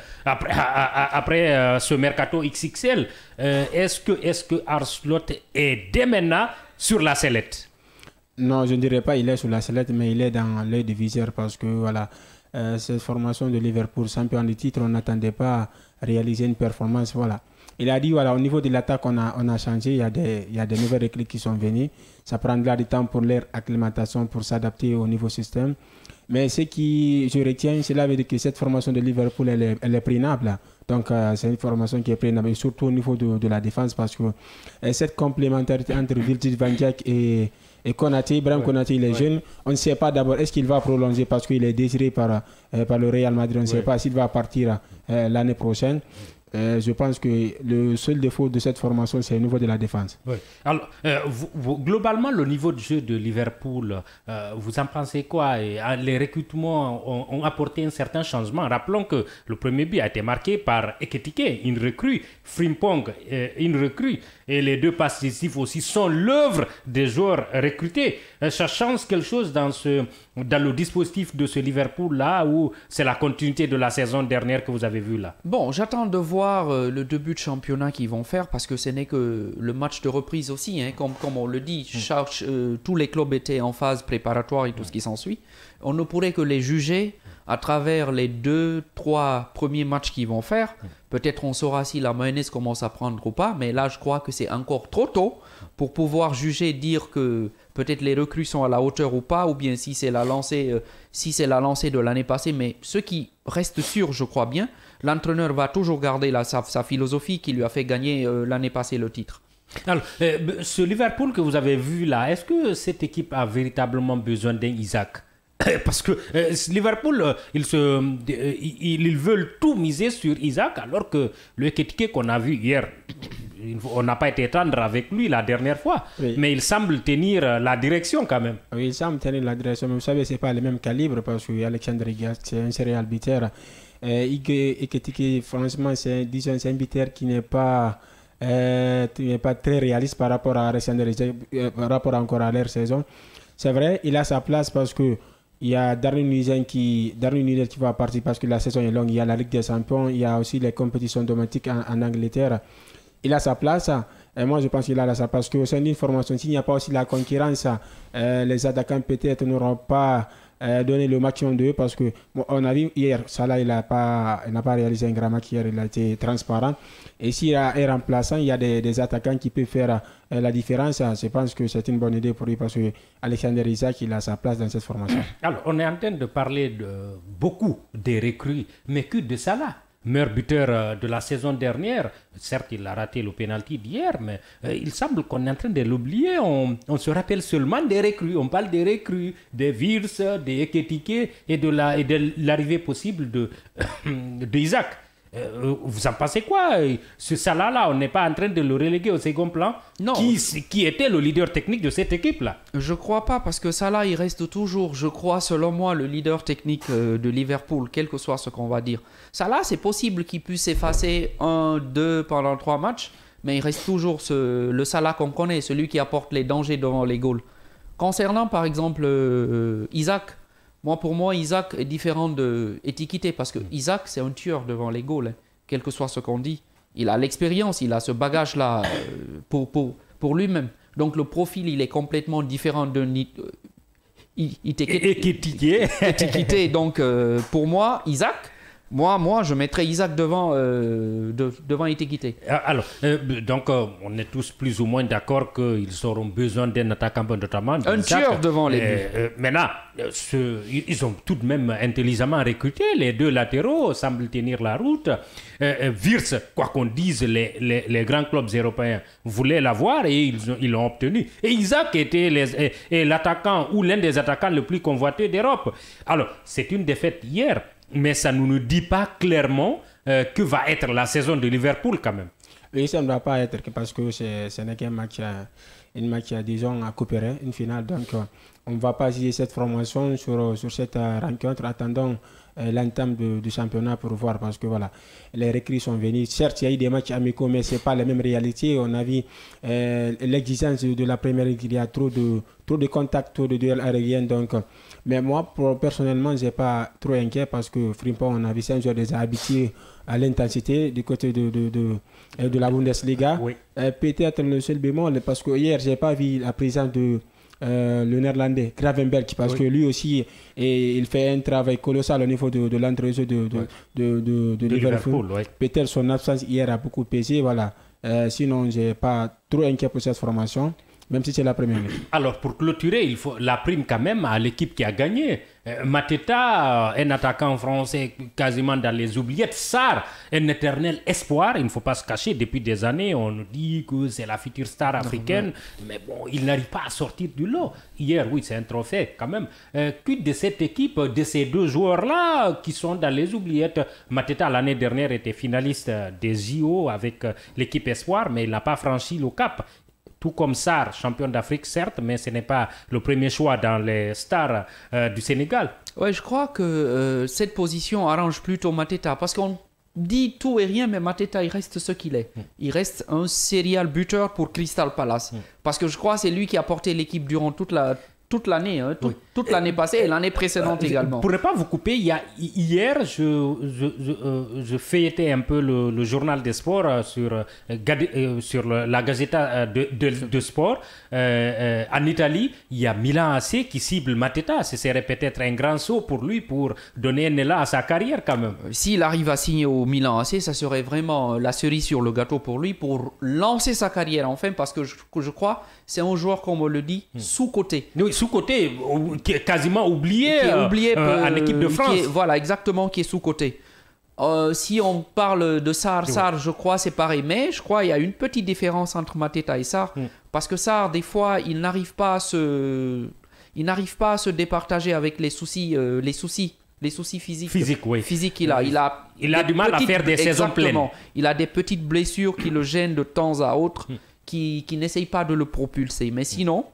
ce mercato XXL. Est-ce que Arslot est dès maintenant sur la sellette? Non, je ne dirais pas il est sur la sellette, mais il est dans l'œil du viseur parce que voilà, cette formation de Liverpool, champion du titre, on n'attendait pas à réaliser une performance. Voilà. Il a dit, voilà, au niveau de l'attaque, on a changé. Il y a des nouvelles recrues qui sont venues. Ça prendra du temps pour leur acclimatation, pour s'adapter au nouveau système. Mais ce qui je retiens, cela veut dire que cette formation de Liverpool, elle est prenable. Donc, c'est une formation qui est prenable, surtout au niveau de la défense, parce que cette complémentarité entre Virgil van Dijk et Konaté, Ibrahim Konaté, il est jeune. On ne sait pas d'abord, est-ce qu'il va prolonger parce qu'il est désiré par le Real Madrid. On ne sait pas s'il va partir l'année prochaine. Je pense que le seul défaut de cette formation, c'est au niveau de la défense. Oui. Alors, globalement, le niveau de jeu de Liverpool, vous en pensez quoi? Les recrutements ont apporté un certain changement. Rappelons que le premier but a été marqué par Ekitike, une recrue, Frimpong, une recrue, et les deux passes décisives aussi sont l'œuvre des joueurs recrutés. Ça change quelque chose dans le dispositif de ce Liverpool-là, ou c'est la continuité de la saison dernière que vous avez vue là? Bon, j'attends de voir le début de championnat qu'ils vont faire parce que ce n'est que le match de reprise aussi, hein, comme on le dit. Tous les clubs étaient en phase préparatoire et tout ce qui s'ensuit. On ne pourrait que les juger à travers les 2-3 premiers matchs qu'ils vont faire. Peut-être on saura si la mayonnaise commence à prendre ou pas, mais là je crois que c'est encore trop tôt pour pouvoir juger, dire que peut-être les recrues sont à la hauteur ou pas, ou bien si c'est la lancée de l'année passée. Mais ce qui reste sûr, je crois bien, l'entraîneur va toujours garder sa philosophie qui lui a fait gagner l'année passée le titre. Alors, ce Liverpool que vous avez vu là, est-ce que cette équipe a véritablement besoin d'un Isaac? Parce que Liverpool, ils veulent tout miser sur Isaac, alors que le Ekitike qu'on a vu hier, on n'a pas été tendre avec lui la dernière fois, oui. Mais il semble tenir la direction quand même. Oui, il semble tenir la direction, mais vous savez, ce n'est pas le même calibre, parce que Alexandre Isak, c'est un serial arbiter. Ekitike, franchement, c'est un buteur qui n'est pas très réaliste par rapport à par rapport encore à leur saison. C'est vrai, il a sa place parce que il y a Darwin Nunez qui va partir parce que la saison est longue. Il y a la Ligue des Champions, il y a aussi les compétitions domestiques en Angleterre. Il a sa place. Et moi, je pense qu'il a sa place parce qu'au sein d'une formation, s'il n'y a pas aussi la concurrence, les attaquants peut-être n'auront pas donné le maximum d'eux parce que bon, on a vu hier, Salah il n'a pas réalisé un grand match hier, il a été transparent. Et s'il y a un remplaçant, il y a des attaquants qui peuvent faire la différence. Je pense que c'est une bonne idée pour lui parce que Alexander Isak il a sa place dans cette formation. Alors, on est en train de parler de beaucoup des recrues, mais que de Salah, meilleur buteur de la saison dernière. Certes, il a raté le pénalty d'hier, mais il semble qu'on est en train de l'oublier. On se rappelle seulement des recrues. On parle des recrues, des Wirtz, des Ekitike et de l'arrivée possible d'Isaac. Vous en pensez quoi? Ce Salah-là, on n'est pas en train de le reléguer au second plan? Non. Qui était le leader technique de cette équipe-là? Je crois pas, parce que Salah, il reste toujours, je crois, selon moi, le leader technique de Liverpool, quel que soit ce qu'on va dire. Salah, c'est possible qu'il puisse effacer 1-2 pendant 3 matchs, mais il reste toujours le Salah qu'on connaît, celui qui apporte les dangers devant les goals. Concernant, par exemple, Isaac, pour moi, Isaac est différent de Ekitike parce que Isaac, c'est un tueur devant les goals, hein, quel que soit ce qu'on dit. Il a l'expérience, il a ce bagage-là pour lui-même. Donc le profil, il est complètement différent de Ekitike. Donc pour moi, Isaac, moi, je mettrais Isaac devant Ekitike. Alors, donc, on est tous plus ou moins d'accord qu'ils auront besoin d'un attaquant, notamment un tueur devant les buts. Maintenant, ils ont tout de même intelligemment recruté. Les deux latéraux semblent tenir la route. Wirtz, quoi qu'on dise, les grands clubs européens voulaient l'avoir et ils l'ont obtenu. Et Isaac était l'attaquant ou l'un des attaquants les plus convoités d'Europe. Alors, c'est une défaite hier. Mais ça ne nous dit pas clairement que va être la saison de Liverpool quand même. Oui, ça ne va pas être parce que ce n'est qu'un match, disons, à coopérer, une finale. Donc, on ne va pas jouer cette formation sur cette rencontre. Attendons l'entame du championnat pour voir parce que voilà, les recrues sont venus. Certes, il y a eu des matchs amicaux, mais ce n'est pas la même réalité. On a vu l'exigence de la première ligue. Il y a trop de contacts, trop de duels aériens. Donc, mais moi, personnellement, je n'ai pas trop inquiet parce que Frimpong, on a vu, c'est un joueur déjà habitué à l'intensité du côté de la Bundesliga. Oui. Peut-être le seul bémol, parce que hier, je n'ai pas vu la présence de le néerlandais Gravenberch parce que lui aussi il fait un travail colossal au niveau de l'entrejeu de Liverpool. Peut-être son absence hier a beaucoup pesé. Voilà. Sinon, je n'ai pas trop inquiet pour cette formation. Même si c'est la première. Alors, pour clôturer, il faut la prime quand même à l'équipe qui a gagné. Mateta, un attaquant français quasiment dans les oubliettes. Sarr, un éternel espoir. Il ne faut pas se cacher. Depuis des années, on nous dit que c'est la future star africaine. Mais bon, il n'arrive pas à sortir du lot. Hier, oui, c'est un trophée quand même. Quid de cette équipe, de ces deux joueurs-là qui sont dans les oubliettes? Mateta, l'année dernière, était finaliste des JO avec l'équipe espoir, mais il n'a pas franchi le cap. Tout comme Sarr, champion d'Afrique, certes, mais ce n'est pas le premier choix dans les stars du Sénégal. Ouais, je crois que cette position arrange plutôt Mateta, parce qu'on dit tout et rien, mais Mateta, il reste ce qu'il est. Il reste un serial buteur pour Crystal Palace. Parce que je crois que c'est lui qui a porté l'équipe durant toute l'année, hein, toute l'année passée et l'année précédente également. Pour ne pas vous couper, hier, je feuilletais un peu le journal des sports sur la Gazzetta de sport. En Italie, il y a Milan AC qui cible Mateta. Ce serait peut-être un grand saut pour lui pour donner un élan à sa carrière quand même. S'il arrive à signer au Milan AC, ça serait vraiment la cerise sur le gâteau pour lui pour lancer sa carrière enfin parce que je crois c'est un joueur, comme on le dit, sous-coté. Oui, sous-coté, qui est quasiment oublié, en équipe de France. Voilà, exactement, qui est sous-coté. Si on parle de Sarr, je crois c'est pareil. Mais je crois qu'il y a une petite différence entre Mateta et Sarr. Parce que Sarr, des fois, il n'arrive pas à se départager avec les soucis physiques. Physiques qu'il a. Il a du mal à faire des saisons pleines. Il a des petites blessures qui le gênent de temps à autre, qui n'essayent pas de le propulser. Mais sinon,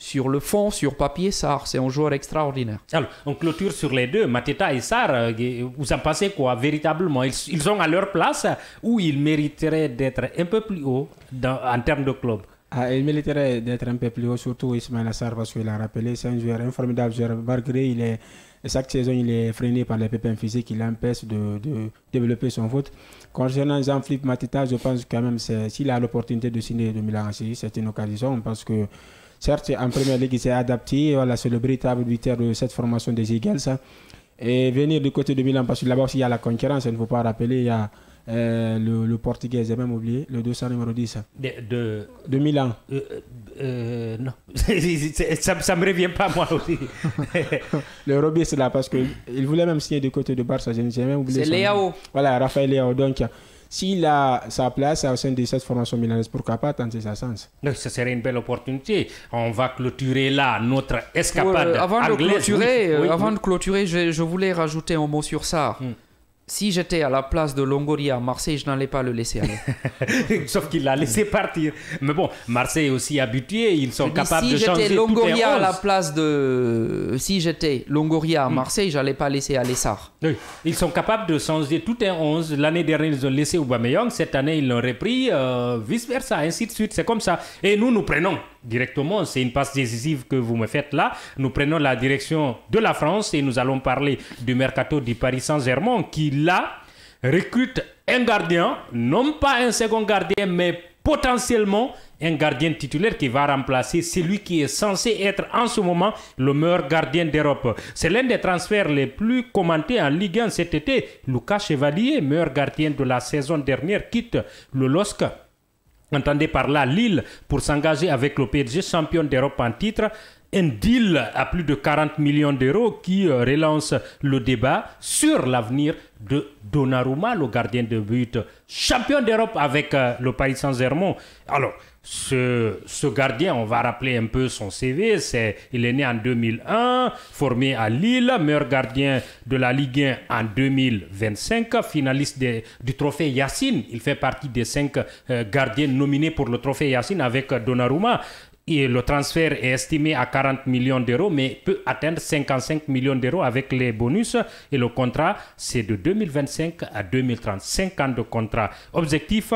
Sur le fond, sur papier, Sarr, c'est un joueur extraordinaire. Alors, on clôture sur les deux, Mateta et Sarr. Vous en pensez quoi, véritablement? Ils sont à leur place ou ils mériteraient d'être un peu plus haut en termes de club? Il mériterait d'être un peu plus haut, surtout Ismaïla Sarr, parce qu'il a rappelé, c'est un formidable joueur. Malgré, chaque saison, il est freiné par les pépins physiques qui l'empêchent de développer son foot. Concernant Jean-Philippe Mateta, je pense quand même s'il a l'opportunité de signer de Milan, c'est une occasion, parce que certes, en première ligue, il s'est adapté. Voilà, c'est le véritable buteur de cette formation des Eagles. Et venir du côté de Milan, parce que là-bas aussi, il y a la concurrence, il ne faut pas rappeler, il y a le Portugais, j'ai même oublié, le 200 numéro 10. De Milan. Non, ça ne me revient pas moi aussi. Le Roby, c'est là, parce qu'il voulait même signer du côté de Barça, j'ai même oublié. C'est Leao. Voilà, Raphaël Leao. Donc, s'il a sa place au sein de cette formation milanaise, pourquoi pas tenter sa chance? Ce serait une belle opportunité. On va clôturer là notre escapade avant anglaise. De clôturer, je voulais rajouter un mot sur ça. Si j'étais à la place de Longoria à Marseille, je n'allais pas le laisser aller. Sauf qu'il l'a laissé partir. Mais bon, Marseille est aussi habitué, ils sont capables de changer tout Longoria à la place de... Si j'étais Longoria à Marseille, j'allais pas laisser aller Sarr. Oui, ils sont capables de changer tout un 11. L'année dernière, ils ont laissé Aubameyang. Cette année, ils l'ont repris, vice-versa, ainsi de suite. C'est comme ça. Et nous prenons directement, c'est une passe décisive que vous me faites là. Nous prenons la direction de la France et nous allons parler du mercato du Paris Saint-Germain qui, là, recrute un gardien, non pas un second gardien, mais potentiellement un gardien titulaire qui va remplacer celui qui est censé être en ce moment le meilleur gardien d'Europe. C'est l'un des transferts les plus commentés en Ligue 1 cet été. Lucas Chevalier, meilleur gardien de la saison dernière, quitte le LOSC. Entendez par là Lille pour s'engager avec le PSG, champion d'Europe en titre. Un deal à plus de 40 millions d'euros qui relance le débat sur l'avenir de Donnarumma, le gardien de but, champion d'Europe avec le Paris Saint-Germain. Alors, ce gardien, on va rappeler un peu son CV. Il est né en 2001, formé à Lille, meilleur gardien de la Ligue 1 en 2025, finaliste du trophée Yacine. Il fait partie des 5 gardiens nominés pour le trophée Yacine avec Donnarumma. Et le transfert est estimé à 40 millions d'euros, mais peut atteindre 55 millions d'euros avec les bonus. Et le contrat, c'est de 2025 à 2030. 5 ans de contrat. Objectif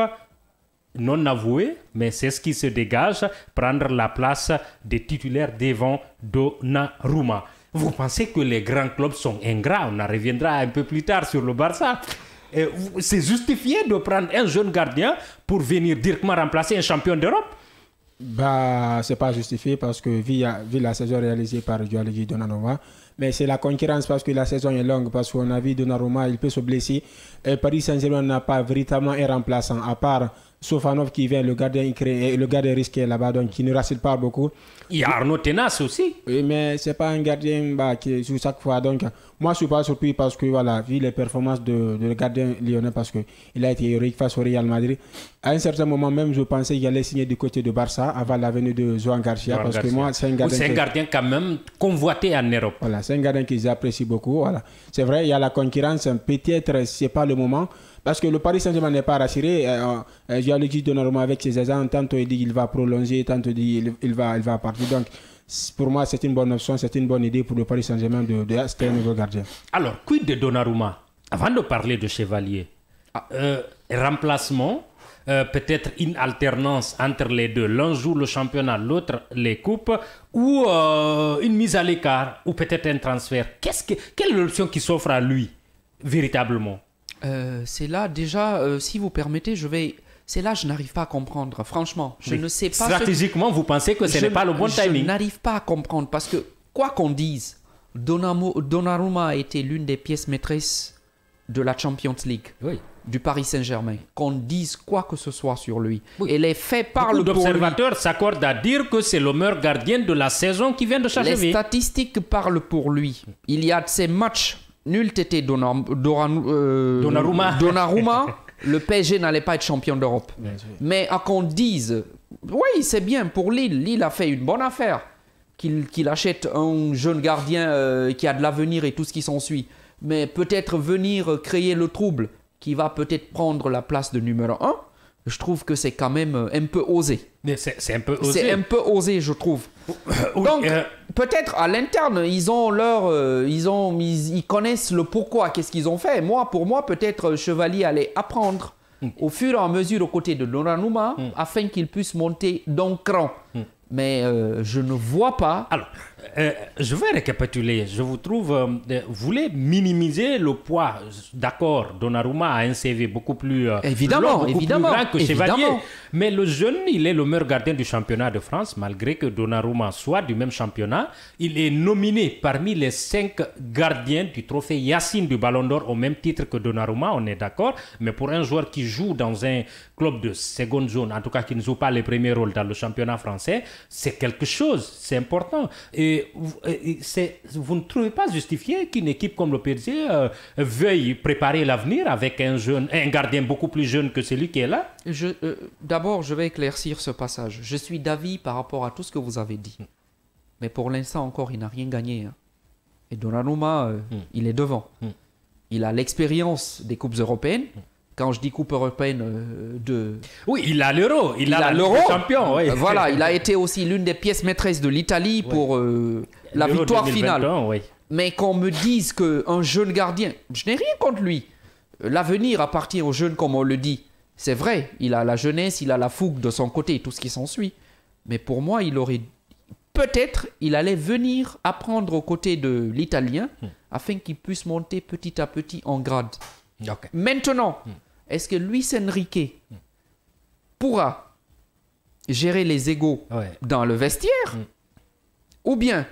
non avoué, mais c'est ce qui se dégage, prendre la place des titulaires devant Donnarumma. Vous pensez que les grands clubs sont ingrats? On en reviendra un peu plus tard sur le Barça. C'est justifié de prendre un jeune gardien pour venir directement remplacer un champion d'Europe? C'est pas justifié parce que vu la saison réalisée par Gianluigi Donnarumma, mais c'est la concurrence parce que la saison est longue, parce qu'on a vu Donnarumma, il peut se blesser. Paris Saint-Germain n'a pas véritablement un remplaçant, à part Sofanov qui vient, le gardien risqué là-bas, donc qui ne rassure pas beaucoup. Il y a Arnaud Tenas aussi. Oui, mais c'est pas un gardien qui est sur chaque fois. Donc, moi, je suis pas surpris parce que, voilà, vu les performances de gardien lyonnais, parce qu'il a été héroïque face au Real Madrid. À un certain moment, même, je pensais qu'il allait signer du côté de Barça avant la venue de Joan Garcia. Que moi, c'est un gardien quand même convoité en Europe. Voilà, c'est un gardien que j'apprécie beaucoup. Voilà. C'est vrai, il y a la concurrence. Peut-être, c'est pas le moment. Parce que le Paris Saint-Germain n'est pas rassuré. Gianluigi Donnarumma avec ses agents, tantôt il dit qu'il va prolonger, tantôt il dit qu'il va partir. Donc, pour moi, c'est une bonne option, c'est une bonne idée pour le Paris Saint-Germain d'acheter un nouveau gardien. Alors, quid de Donnarumma? Avant de parler de Chevalier, remplacement, peut-être une alternance entre les deux. L'un joue le championnat, l'autre les coupes, ou une mise à l'écart, ou peut-être un transfert. Quelle est l'option qui s'offre à lui, véritablement? C'est là déjà, si vous permettez, c'est là je n'arrive pas à comprendre. Franchement, je ne sais pas. Stratégiquement, vous pensez que ce n'est pas le bon timing? Je n'arrive pas à comprendre parce que, quoi qu'on dise, Donnarumma a été l'une des pièces maîtresses de la Champions League, du Paris Saint-Germain. Qu'on dise quoi que ce soit sur lui. Et les faits parlent pour lui. Beaucoup d'observateurs s'accordent à dire que c'est le meilleur gardien de la saison qui vient de s'achever. Les statistiques parlent pour lui. Il y a de ces matchs. Nul était Donnarumma. Le PSG n'allait pas être champion d'Europe. Mais à qu'on dise, oui, c'est bien pour Lille. Lille a fait une bonne affaire. Qu'il achète un jeune gardien qui a de l'avenir et tout ce qui s'ensuit. Mais peut-être venir créer le trouble qui va peut-être prendre la place de numéro 1. je trouve que c'est quand même un peu osé. C'est un peu osé. C'est un peu osé, je trouve. Donc, peut-être à l'interne, ils connaissent le pourquoi, qu'est-ce qu'ils ont fait. Pour moi, peut-être Chevalier allait apprendre au fur et à mesure aux côtés de Donnarumma afin qu'il puisse monter d'un cran. Mais je ne vois pas. Alors, je vais récapituler. Je vous trouve, vous voulez minimiser le poids. D'accord, Donnarumma a un CV beaucoup plus long, plus grand que Chevalier. Mais le jeune, il est le meilleur gardien du championnat de France, malgré que Donnarumma soit du même championnat. Il est nominé parmi les 5 gardiens du trophée Yacine du Ballon d'Or au même titre que Donnarumma, on est d'accord. Mais pour un joueur qui joue dans un club de seconde zone, en tout cas qui ne joue pas les premiers rôles dans le championnat français, c'est quelque chose, c'est important. Et vous ne trouvez pas justifié qu'une équipe comme le PSG veuille préparer l'avenir avec un gardien beaucoup plus jeune que celui qui est là? D'abord, je vais éclaircir ce passage. Je suis d'avis par rapport à tout ce que vous avez dit. Mais pour l'instant encore, il n'a rien gagné. Et Donnarumma, il est devant. Il a l'expérience des coupes européennes. Quand je dis coupe européenne Oui, il a l'euro. Il a l'euro champion. Oui. Voilà, il a été aussi l'une des pièces maîtresses de l'Italie pour la victoire finale. Oui. Mais qu'on me dise qu'un jeune gardien, je n'ai rien contre lui. L'avenir appartient aux jeunes, comme on le dit. C'est vrai, il a la jeunesse, il a la fougue de son côté, tout ce qui s'ensuit. Mais pour moi, peut-être, il allait venir apprendre aux côtés de l'Italien afin qu'il puisse monter petit à petit en grade. Okay. Maintenant, est-ce que Luis Enrique pourra gérer les égos dans le vestiaire ou bien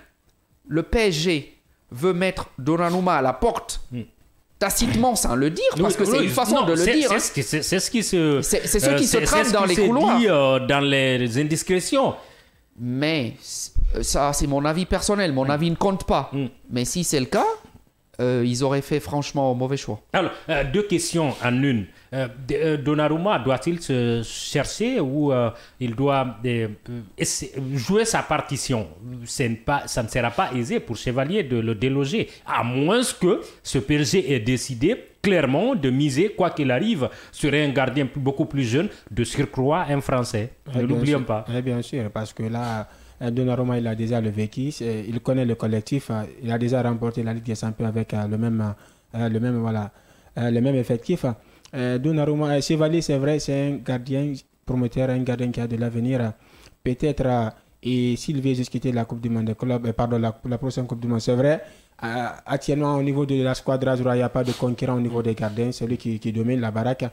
le PSG veut mettre Donnarumma à la porte tacitement sans le dire, parce que c'est une façon de le dire. C'est ce qui se trame dans les couloirs. Dit, dans les indiscrétions. Mais ça, c'est mon avis personnel. Mon avis ne compte pas. Mais si c'est le cas, ils auraient fait franchement un mauvais choix. Alors, 2 questions en une. Donnarumma doit-il se chercher ou il doit jouer sa partition? Ça ne sera pas aisé pour Chevalier de le déloger, à moins que ce PSG ait décidé clairement de miser, quoi qu'il arrive, sur un gardien beaucoup plus jeune, de surcroît un Français. Ne l'oublions pas. Bien sûr, parce que là, Donnarumma, il a déjà le vécu, il connaît le collectif, il a déjà remporté la Ligue des Champions avec le même effectif. Donnarumma, Chevalier, c'est vrai, c'est un gardien prometteur, un gardien qui a de l'avenir. Peut-être, et s'il veut juste quitter la Coupe du Monde, la prochaine Coupe du Monde, c'est vrai. Actuellement, au niveau de la squadra, il n'y a pas de concurrent au niveau des gardiens, c'est lui qui domine la baraque.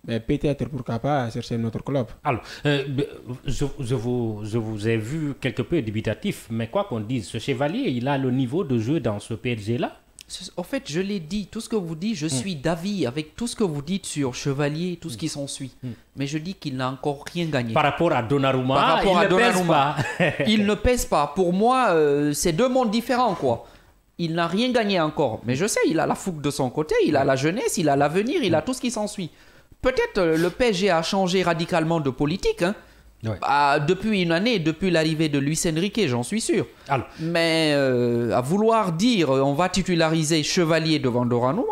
Mais peut-être, pourquoi pas, chercher notre club. Alors, je vous ai vu quelque peu dubitatif, mais quoi qu'on dise, ce Chevalier, il a le niveau de jeu dans ce PSG-là? En fait, je l'ai dit, tout ce que vous dites, je suis d'avis avec tout ce que vous dites sur Chevalier, tout ce qui s'ensuit. Mais je dis qu'il n'a encore rien gagné. Par rapport à Donnarumma, il ne pèse pas. Il ne pèse pas. Pour moi, c'est 2 mondes différents, quoi. Il n'a rien gagné encore. Mais je sais, il a la fougue de son côté, il a la jeunesse, il a l'avenir, il a tout ce qui s'ensuit. Peut-être le PSG a changé radicalement de politique, depuis une année, depuis l'arrivée de Luis Enrique, j'en suis sûr. Alors. Mais à vouloir dire on va titulariser Chevalier devant Donnarumma,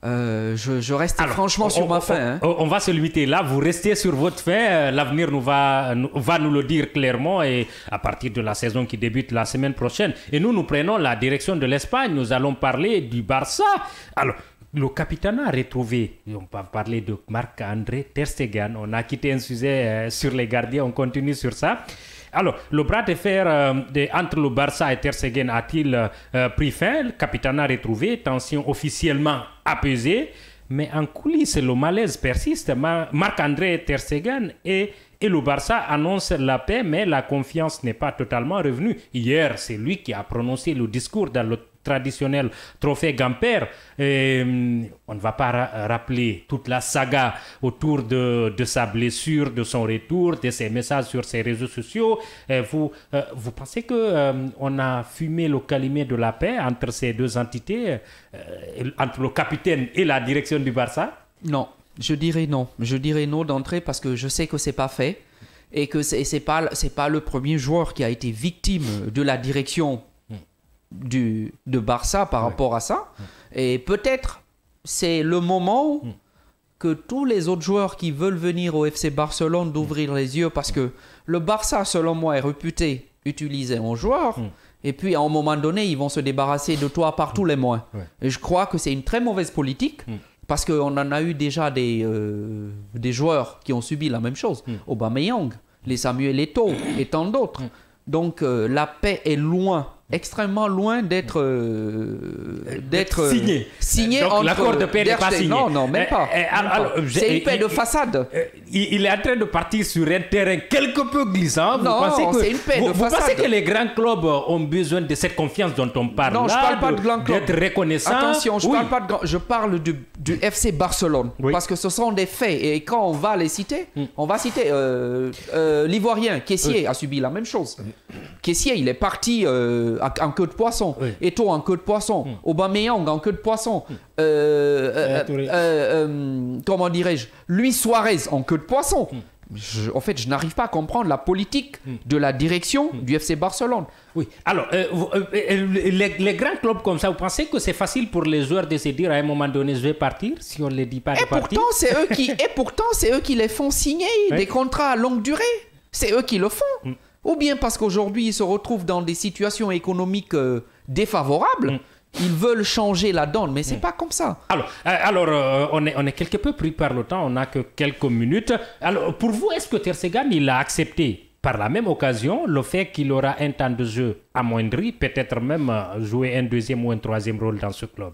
je reste franchement sur ma fin. On va se limiter là, vous restez sur votre fin. L'avenir va nous le dire clairement, et à partir de la saison qui débute la semaine prochaine. Et nous prenons la direction de l'Espagne. Nous allons parler du Barça. Alors, le capitaine a retrouvé, on va parler de Marc-André Ter Stegen. On a quitté un sujet sur les gardiens, on continue sur ça. Alors, le bras de fer entre le Barça et Ter Stegen a-t-il pris fin? Le capitaine a retrouvé, tension officiellement apaisée, mais en coulisses, le malaise persiste. Marc-André Ter Stegen et le Barça annoncent la paix, mais la confiance n'est pas totalement revenue. Hier, c'est lui qui a prononcé le discours dans le traditionnel trophée Gamper. On ne va pas rappeler toute la saga autour de sa blessure, de son retour, de ses messages sur ses réseaux sociaux. Vous pensez qu'on a fumé le calumet de la paix entre ces 2 entités, entre le capitaine et la direction du Barça? Non, je dirais non. Je dirais non d'entrée parce que je sais que c'est pas fait et que c'est pas le premier joueur qui a été victime de la direction de Barça par rapport à ça. Et peut-être c'est le moment que tous les autres joueurs qui veulent venir au FC Barcelone d'ouvrir les yeux parce que le Barça, selon moi, est réputé utiliser un joueur. Et puis, à un moment donné, ils vont se débarrasser de toi par tous les moyens. Et je crois que c'est une très mauvaise politique parce qu'on en a eu déjà des joueurs qui ont subi la même chose. Aubameyang, les Samuel Eto'o et tant d'autres. Donc, la paix est loin, extrêmement loin d'être signé. Donc, entre l'accord de paix n'est pas signé. Non, même pas. C'est une paix de façade. Il est en train de partir sur un terrain quelque peu glissant. C'est une paix de façade. Vous pensez que les grands clubs ont besoin de cette confiance dont on parle? Non, je ne parle pas de grands clubs. D'être reconnaissant. Attention, je parle du FC Barcelone. Parce que ce sont des faits. Et quand on va les citer, on va citer l'Ivoirien, Kessié, a subi la même chose. Kessié, il est parti en queue de poisson. Eto'o en queue de poisson. Aubameyang en queue de poisson. Comment dirais-je, Luis Suarez en queue de poisson. En fait, je n'arrive pas à comprendre la politique de la direction du FC Barcelone. Oui, alors, les grands clubs comme ça, vous pensez que c'est facile pour les joueurs de se dire à un moment donné, je vais partir, si on ne les dit pas de partir? Pourtant, c'est eux qui les font signer des contrats à longue durée. C'est eux qui le font. Ou bien parce qu'aujourd'hui, ils se retrouvent dans des situations économiques défavorables. Ils veulent changer la donne, mais c'est pas comme ça. Alors, on est quelque peu pris par le temps, on n'a que quelques minutes. Alors, pour vous, est-ce que Ter Stegen, il a accepté par la même occasion le fait qu'il aura un temps de jeu amoindri, peut-être même jouer un deuxième ou un troisième rôle dans ce club?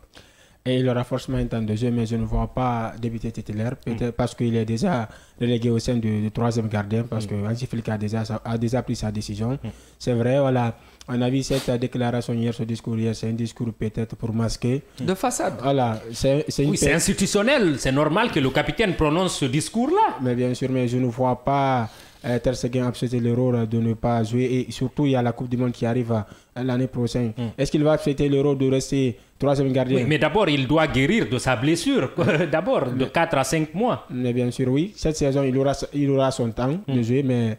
Et il aura forcément un temps de jeu, mais je ne vois pas débuter titulaire, peut-être parce qu'il est déjà relégué au sein du troisième gardien, parce que Hansi Flick a déjà pris sa décision. C'est vrai, voilà. On a vu cette déclaration hier, ce discours hier, c'est un discours peut-être pour masquer. De façade. Voilà, c'est institutionnel, c'est normal que le capitaine prononce ce discours-là. Mais bien sûr, mais je ne vois pas Ter Stegen accepter le rôle de ne pas jouer. Et surtout, il y a la Coupe du Monde qui arrive l'année prochaine. Est-ce qu'il va accepter le rôle de rester troisième gardien? Oui, mais d'abord, il doit guérir de sa blessure, d'abord, de 4 à 5 mois. Mais bien sûr, oui. Cette saison, il aura son temps de jouer, mais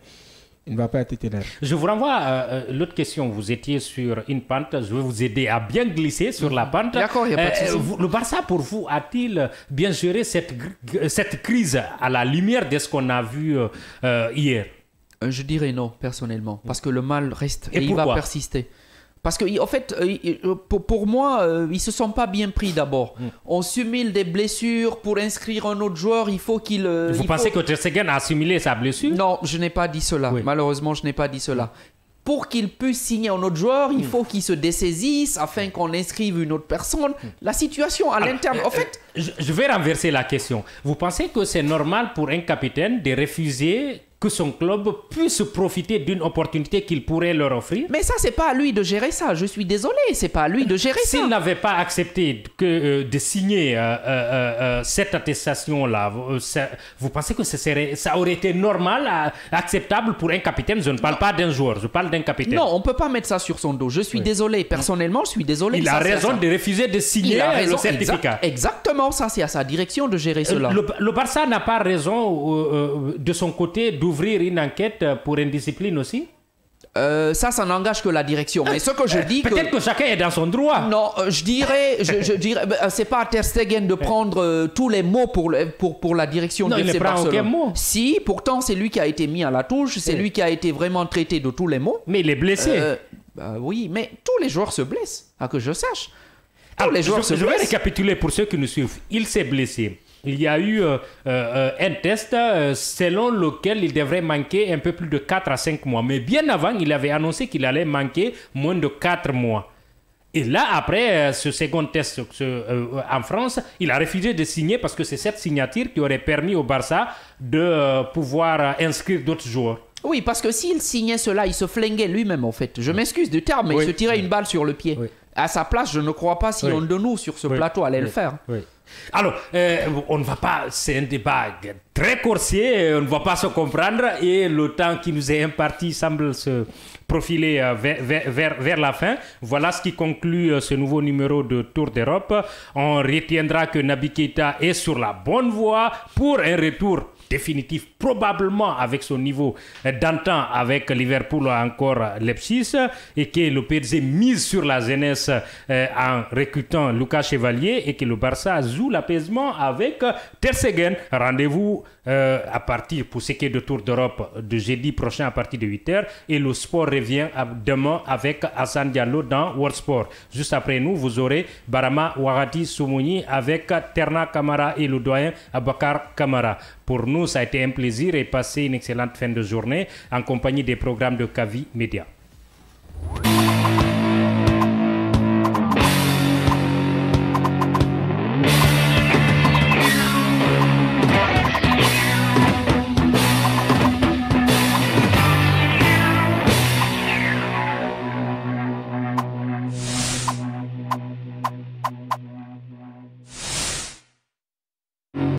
il ne va pas être titulaire. Je vous renvoie à l'autre question. Vous étiez sur une pente. Je vais vous aider à bien glisser sur la pente. D'accord, il n'y a pas de souci. Le Barça, pour vous, a-t-il bien géré cette crise à la lumière de ce qu'on a vu hier? Je dirais non, personnellement. Parce que le mal reste et il pourquoi? va persister. Parce que, en fait, pour moi, ils ne se sont pas bien pris d'abord. On simule des blessures pour inscrire un autre joueur. Il faut qu'il. Vous pensez que Ter Stegen a assimilé sa blessure? Non, je n'ai pas dit cela. Oui. Malheureusement, je n'ai pas dit cela. Pour qu'il puisse signer un autre joueur, il faut qu'il se dessaisisse afin qu'on inscrive une autre personne. La situation à l'interne. En fait. Je vais renverser la question. Vous pensez que c'est normal pour un capitaine de refuser que son club puisse profiter d'une opportunité qu'il pourrait leur offrir? Mais ça, c'est pas à lui de gérer ça. Je suis désolé, c'est pas à lui de gérer ça. S'il n'avait pas accepté de signer cette attestation-là, vous pensez que ça aurait été normal, acceptable pour un capitaine? Je ne parle pas d'un joueur, je parle d'un capitaine. Non, on peut pas mettre ça sur son dos. Je suis désolé. Personnellement, je suis désolé. Il a raison de refuser de signer le certificat. Exactement, ça, c'est à sa direction de gérer cela. Le Barça n'a pas raison de son côté d'ouvrir une enquête pour indiscipline aussi? Ça n'engage que la direction. Mais ce que je dis peut-être que chacun est dans son droit. Non, je dirais, c'est pas à Ter Stegen de prendre tous les mots pour la direction du FC Barcelone. Aucun mot. Si, pourtant c'est lui qui a été mis à la touche, c'est lui qui a été vraiment traité de tous les mots. Mais il est blessé. Oui, mais tous les joueurs se blessent, à que je sache. Les joueurs se blessent. Je vais récapituler pour ceux qui nous suivent. Il s'est blessé. Il y a eu un test selon lequel il devrait manquer un peu plus de 4 à 5 mois. Mais bien avant, il avait annoncé qu'il allait manquer moins de 4 mois. Et là, après ce second test en France, il a refusé de signer parce que c'est cette signature qui aurait permis au Barça de pouvoir inscrire d'autres joueurs. Oui, parce que s'il signait cela, il se flinguait lui-même en fait. Je m'excuse du terme, mais il se tirait une balle sur le pied. Oui. À sa place, je ne crois pas si un de nous sur ce plateau allait le faire. Oui. Alors, on ne va pas, c'est un débat très corsé, on ne va pas se comprendre et le temps qui nous est imparti semble se profiler vers la fin. Voilà ce qui conclut ce nouveau numéro de Tour d'Europe. On retiendra que Naby Keita est sur la bonne voie pour un retour définitif, probablement avec son niveau d'antan avec Liverpool ou encore Leipzig, et que le PSG mise sur la jeunesse en recrutant Lucas Chevalier et que le Barça joue l'apaisement avec Ter Stegen. Rendez-vous à partir, pour ce qui est de Tour d'Europe, de jeudi prochain à partir de 8h. Et le sport revient demain avec Hassan Diallo dans World Sport. Juste après nous, vous aurez Barama Warati Soumouni avec Terna Kamara et le doyen Abakar Kamara. Pour nous, ça a été un plaisir et passer une excellente fin de journée en compagnie des programmes de Kavi Média.